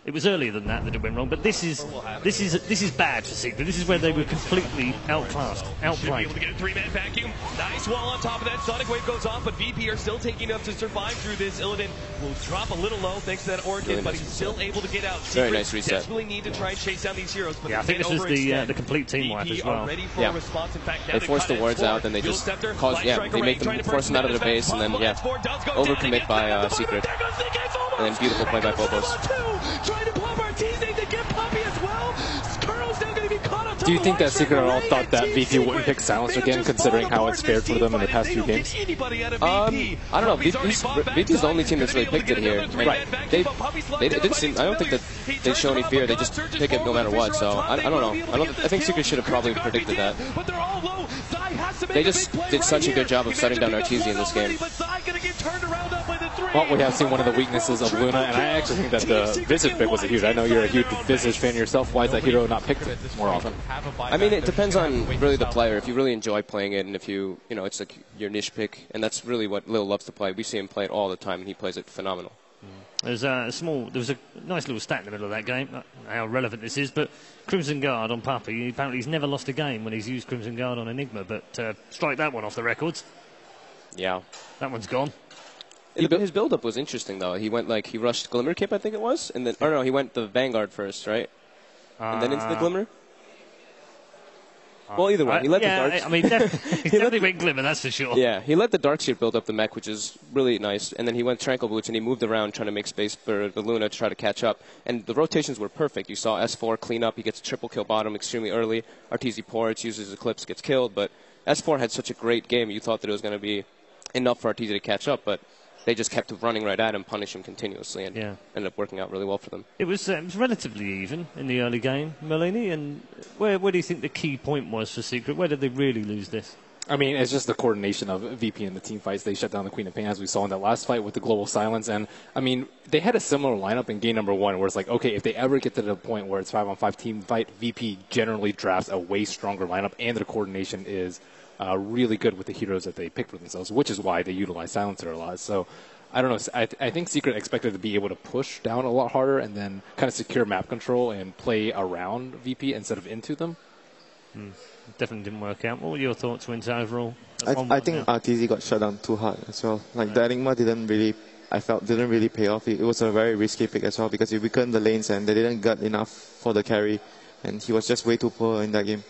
It was earlier than that it went wrong, but this is bad for Secret. This is where they were completely outclassed, outplayed. Able to get a three-man vacuum. Nice wall on top of that. Sonic Wave goes off, but VP are still taking enough to survive through this. Illidan will drop a little low thanks to that Orchid, but he's still able to get out. Secret very nice reset. Desperately need to try and chase down these heroes. But yeah, I think this was the complete team wipe as well. Yeah, they force the wards out, then they just cause, they make them force them out of their base, and then overcommit by Secret, and then beautiful play by Phobos. Do you think that Secret at all thought that VP wouldn't pick Silence again, considering how it's fared for them in the past few games? I don't know. VP's the only team that's really picked it here. Right. They didn't seem. I don't think that they show any fear. They just pick it no matter what. So I don't know. I think Secret should have probably predicted that. They just did such a good job of shutting down RTZ in this game. Well, we have seen one of the weaknesses of Luna, and I actually think that the Visage pick was a huge. I know you're a huge Visage fan yourself. Why is that hero not picked more often? I mean, it depends on really the player. If you really enjoy playing it, and if you know, it's like your niche pick, and that's really what Lil loves to play. We see him play it all the time, and he plays it phenomenal. There was a nice little stat in the middle of that game. I don't know how relevant this is, but Crimson Guard on Puppey, apparently he's never lost a game when he's used Crimson Guard on Enigma, but strike that one off the records. Yeah. That one's gone. His build-up was interesting, though. He went, he rushed Glimmer Cape, I think it was, and then, or no, he went the Vanguard first, right? And then into the Glimmer? Well, either way, he let the Dark... I mean, he definitely went Glimmer, that's for sure. Yeah, he let the Darkseer build up the mech, which is really nice, and then he went Tranquil Boots, and he moved around trying to make space for the Luna to try to catch up, and the rotations were perfect. You saw S4 clean up, he gets a triple kill bottom extremely early, RTZ ports, uses Eclipse, gets killed, but S4 had such a great game, you thought that it was going to be enough for RTZ to catch up, but they just kept running right at him, punish him continuously, and ended up working out really well for them. It was relatively even in the early game, Merlini, and where do you think the key point was for Secret? Where did they really lose this? I mean, it's just the coordination of VP and the team fights. They shut down the Queen of Pain, as we saw in that last fight with the Global Silence. And, I mean, they had a similar lineup in game number 1 where it's like, okay, if they ever get to the point where it's 5-on-5 team fight, VP generally drafts a way stronger lineup, and their coordination is really good with the heroes that they pick for themselves, which is why they utilize Silencer a lot. So, I don't know. I think Secret expected to be able to push down a lot harder and then kind of secure map control and play around VP instead of into them. Definitely didn't work out. What were your thoughts, Wins, overall? I think RTZ got shut down too hard as well. Like, the Enigma didn't really pay off. It was a very risky pick as well because he weakened the lanes and they didn't get enough for the carry. And he was just way too poor in that game.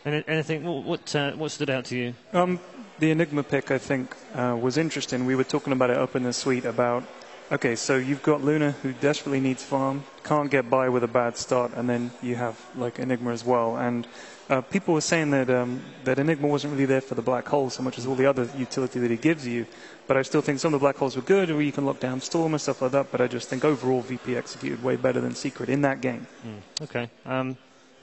Anything? What stood out to you? The Enigma pick, I think, was interesting. We were talking about it up in the suite about, okay, so you've got Luna who desperately needs farm, can't get by with a bad start, and then you have, like, Enigma as well. And people were saying that that Enigma wasn't really there for the black hole so much as all the other utility that he gives you. But I still think some of the black holes were good, or you can lock down Storm and stuff like that. But I just think overall VP executed way better than Secret in that game. Okay.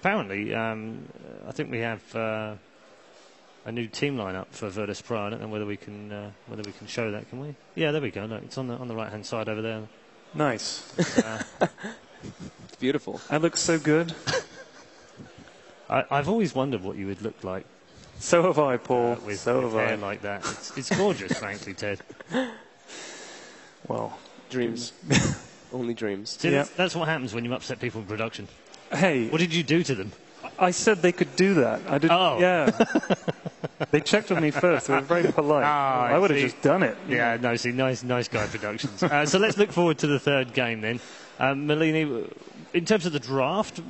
Apparently, I think we have a new team lineup for Virtus Pro. I don't know whether we can show that, can we? Yeah, there we go. Look, it's on the right hand side over there. Nice. It's beautiful. That looks so good. I've always wondered what you would look like. So have I, Paul. With hair like that. It's gorgeous, frankly, Ted. Well, dreams. Only dreams. See, that's what happens when you upset people in production. Hey. What did you do to them? I said they could do that. I didn't. Oh. Yeah. They checked with me first. They were very polite. I would have just done it. Yeah, no, see, nice guy productions. So let's look forward to the third game then. Merlini, in terms of the draft,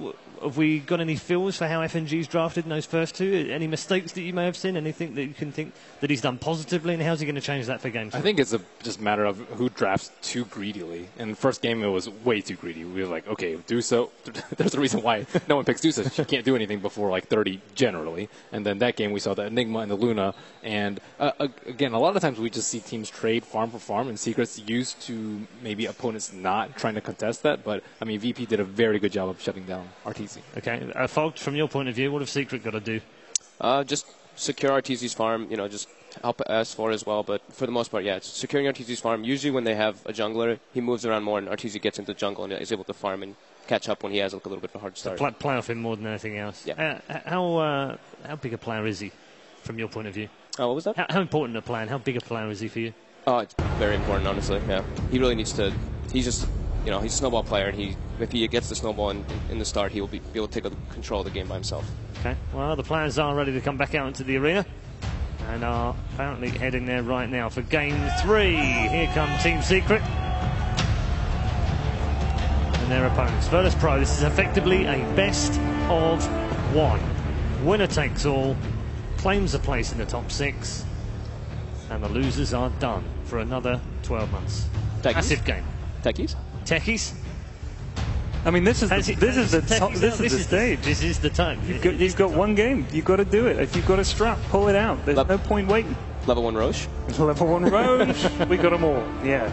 have we got any feels for how FNG's drafted in those first two? Any mistakes that you may have seen? Anything that you can think that he's done positively? And how's he going to change that for game 3? I think it's just a matter of who drafts too greedily. In the first game, it was way too greedy. We were like, okay, Dusa, there's a reason why no one picks Dusa. She can't do anything before like 30 generally. And then that game, we saw the Enigma and the Luna. And again, a lot of times we just see teams trade farm for farm, and Secret's used to maybe opponents not trying to contest that. But, I mean, VP did a very good job of shutting down RTZ. Okay, Fogged, from your point of view, what have Secret got to do? Just secure RTZ's farm, just help S4 as well, but for the most part, it's securing RTZ's farm. Usually when they have a jungler, he moves around more and RTZ gets into the jungle and is able to farm and catch up when he has a little bit of a hard start. Play off him more than anything else. Yeah. How big a player is he, from your point of view? What was that? How important a player and how big a player is he for you? Oh, it's very important, honestly, yeah. He really needs to... he's a snowball player, and if he gets the snowball in the start, he will be able to take control of the game by himself. Okay, well, the players are ready to come back out into the arena and are apparently heading there right now for Game 3. Here come Team Secret and their opponents. Virtus Pro, this is effectively a best of 1. Winner takes all, claims a place in the top 6, and the losers are done for another 12 months. Techies? Massive game. Techies? Techies? I mean, this is the stage. This is the time. You've got one game. You've got to do it. If you've got a strap, pull it out. There's no point waiting. Level 1 Roche? Level 1 Roche. We got them all. Yeah.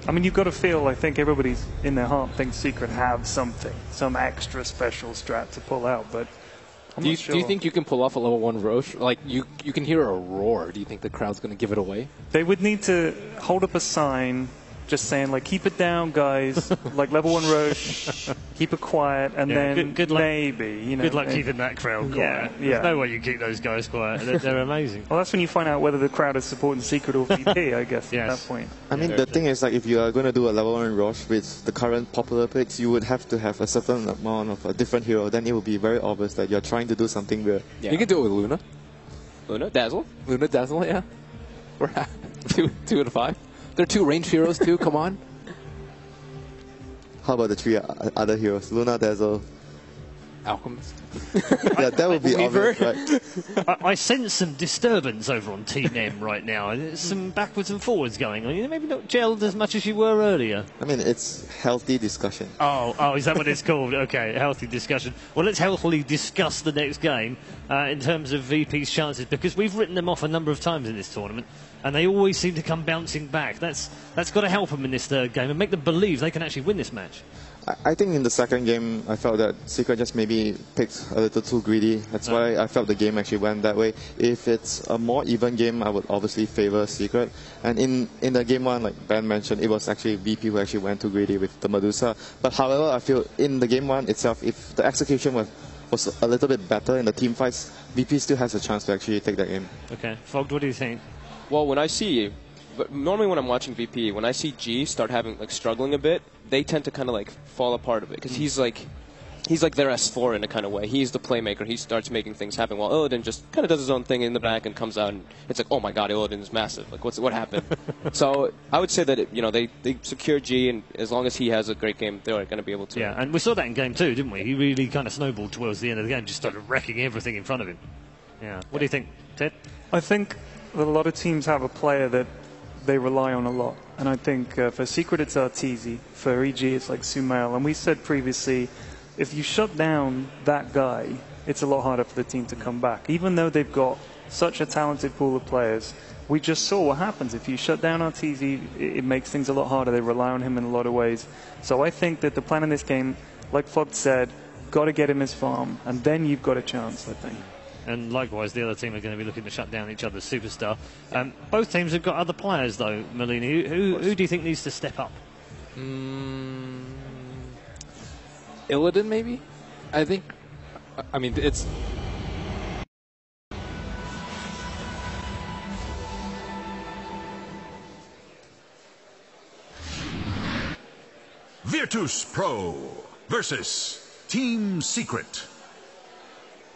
I mean, you've got to feel, I think everybody's in their heart thinks Secret have something, some extra special strat to pull out, but I'm not sure. Do you think you can pull off a level 1 Roche? Like, you can hear a roar. Do you think the crowd's going to give it away? They would need to hold up a sign just saying, like, keep it down, guys, like level 1 Roche, keep it quiet, and then good luck, maybe, Good luck keeping that crowd quiet. There's no way you keep those guys quiet. They're amazing. Well, that's when you find out whether the crowd is supporting Secret or VP, I guess, at that point. I mean, the thing is, like, if you are going to do a level 1 Roche with the current popular picks, you would have to have a certain amount of a different hero. Then it will be very obvious that you're trying to do something weird. Yeah. You can do it with Luna. Luna? Dazzle? Luna, Dazzle, yeah. We're two out of 5. There are 2 ranged heroes, too. Come on. How about the 3 other heroes? Luna, Dazzle, Alchemist. Yeah, that would be obvious, right? I sense some disturbance over on Team M right now. There's some backwards and forwards going on. You're maybe not gelled as much as you were earlier. I mean, it's healthy discussion. Oh, is that what it's called? Okay, healthy discussion. Well, let's healthily discuss the next game in terms of VP's chances, because we've written them off a number of times in this tournament, and they always seem to come bouncing back. That's got to help them in this third game and make them believe they can actually win this match. I think in the second game, I felt that Secret just maybe picked a little too greedy. That's why I felt the game actually went that way. If it's a more even game, I would obviously favor Secret. And in the game 1, like Ben mentioned, it was actually VP who actually went too greedy with the Medusa. But however, I feel in the game 1 itself, if the execution was a little bit better in the team fights, VP still has a chance to actually take that game. Okay. Fogged, what do you think? Well, normally when I'm watching VP, when I see G start struggling a bit, they tend to kind of fall apart a bit, because he's like their S4 in a kind of way. He's the playmaker. He starts making things happen, while Illidan just kind of does his own thing in the back and comes out, and it's like, oh my god, Illidan is massive. Like, what happened? So I would say that they secure G, and as long as he has a great game, they're going to be able to. Yeah, and we saw that in game 2, didn't we? He really kind of snowballed towards the end of the game, just started wrecking everything in front of him. Yeah. What do you think, Ted? I think that a lot of teams have a player that they rely on a lot. And I think for Secret it's Arteezy, for EG it's like Sumail. And we said previously, if you shut down that guy, it's a lot harder for the team to come back. Even though they've got such a talented pool of players, we just saw what happens. If you shut down Arteezy, it makes things a lot harder. They rely on him in a lot of ways. So I think that the plan in this game, like Fogg said, got to get him his farm, and then you've got a chance, I think. And likewise, the other team are going to be looking to shut down each other's superstar. Both teams have got other players, though, Melini. Who do you think needs to step up? Illidan, maybe? I think... I mean, it's... Virtus Pro versus Team Secret.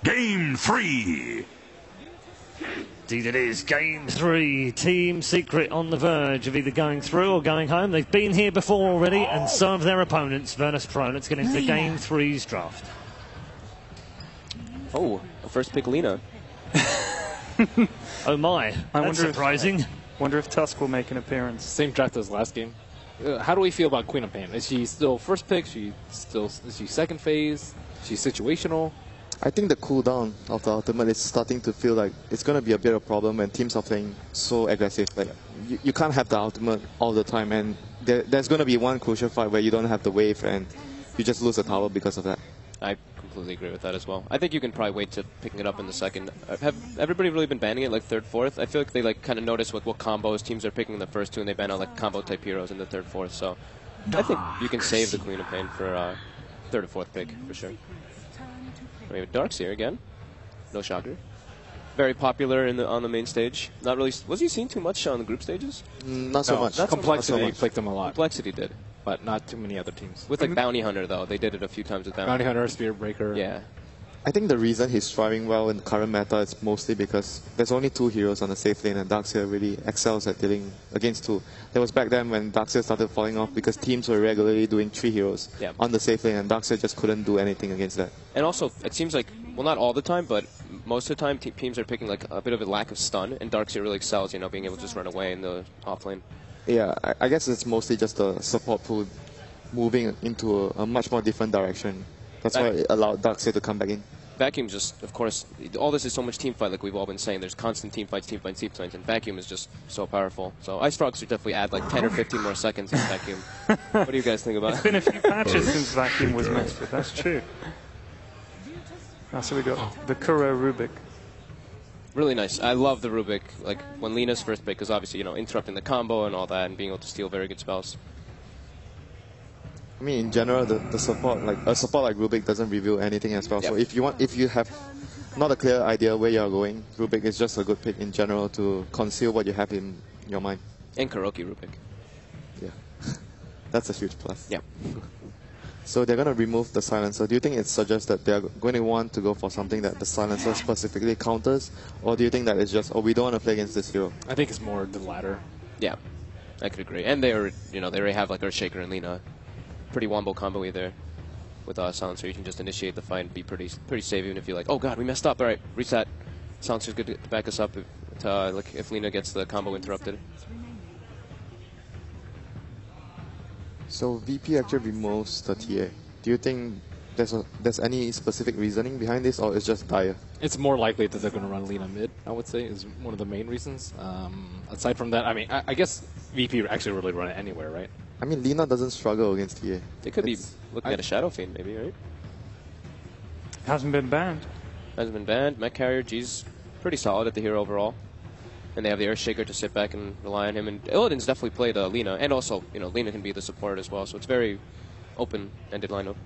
Game 3. Indeed it is. Game 3. Team Secret on the verge of either going through or going home. They've been here before already, and so have their opponents, Virtus Pro. Let's get into the Game 3's draft. Oh, first pick Lina. Oh my, that's surprising. Wonder if Tusk will make an appearance. Same draft as last game. How do we feel about Queen of Pain? Is she still first pick? Is she second phase? Is she situational? I think the cooldown of the ultimate is starting to feel like it's going to be a bit of a problem when teams are playing so aggressive. Like you can't have the ultimate all the time, and there's going to be one crucial fight where you don't have the wave and you just lose the tower because of that. I completely agree with that as well. I think you can probably wait to picking it up in the second. Have everybody really been banning it like third, fourth? I feel like they kind of notice what combos teams are picking in the first two, and they ban out combo type heroes in the third, fourth. So I think you can save the Queen of Pain for third or fourth pick for sure. We have Darks here again. No shocker. Very popular on the main stage. Not really. Was he seen too much on the group stages? Not so much. Complexity picked him a lot. Complexity did. but not too many other teams. With like Bounty Hunter, though, they did it a few times with Bounty Hunter, Spirit Breaker. Yeah. I think the reason he's thriving well in the current meta is mostly because there's only 2 heroes on the safe lane, and Darkseer really excels at dealing against 2. There was back then when Darkseer started falling off because teams were regularly doing 3 heroes on the safe lane, and Darkseer just couldn't do anything against that. And also, it seems like, well, not all the time, but most of the time, teams are picking like a bit of a lack of stun, and Darkseer really excels, you know, being able to just run away in the off lane. Yeah, I guess it's mostly just the support pool moving into a much more different direction. That's why it allowed Darkseer to come back in. Vacuum just, of course, all this is so much team fight, like we've all been saying. There's constant team fights, and Vacuum is just so powerful. So Ice Frogs should definitely add like 10 or 15 more seconds in Vacuum. What do you guys think about it? It's been a few patches since Vacuum was messed with, that's true. So we got the Kuro Rubik. Really nice. I love the Rubik, like when Lina's first pick, because obviously, you know, interrupting the combo and all that, and being able to steal very good spells. I mean, in general, the support, like a support like Rubik doesn't reveal anything as well. Yep. So if you have not a clear idea where you're going, Rubik is just a good pick in general to conceal what you have in your mind. And Kuroki Rubik. Yeah, that's a huge plus. Yeah. So they're going to remove the silencer. Do you think it suggests that they're going to want to go for something that the silencer specifically counters, or do you think that it's just, oh, we don't want to play against this hero? I think it's more the latter. Yeah, I could agree. And they already have like Earthshaker and Lina. Pretty wombo combo either with Silencer. You can just initiate the fight and be pretty safe, even if you're like, oh god, we messed up. All right, reset. Silencer's good to back us up if Lina gets the combo interrupted. So VP actually removes the TA. Do you think there's any specific reasoning behind this, or it's just dire? It's more likely that they're going to run Lina mid, I would say, is one of the main reasons. Aside from that, I mean, I guess VP actually really run it anywhere, right? I mean, Lina doesn't struggle against TA. They could be looking at a Shadow Fiend, maybe, right? Hasn't been banned. Hasn't been banned. Mech Carrier, G's pretty solid at the hero overall. And they have the Earthshaker to sit back and rely on him. And Illidan's definitely played Lina. And also, you know, Lina can be the support as well. So it's very open-ended lineup.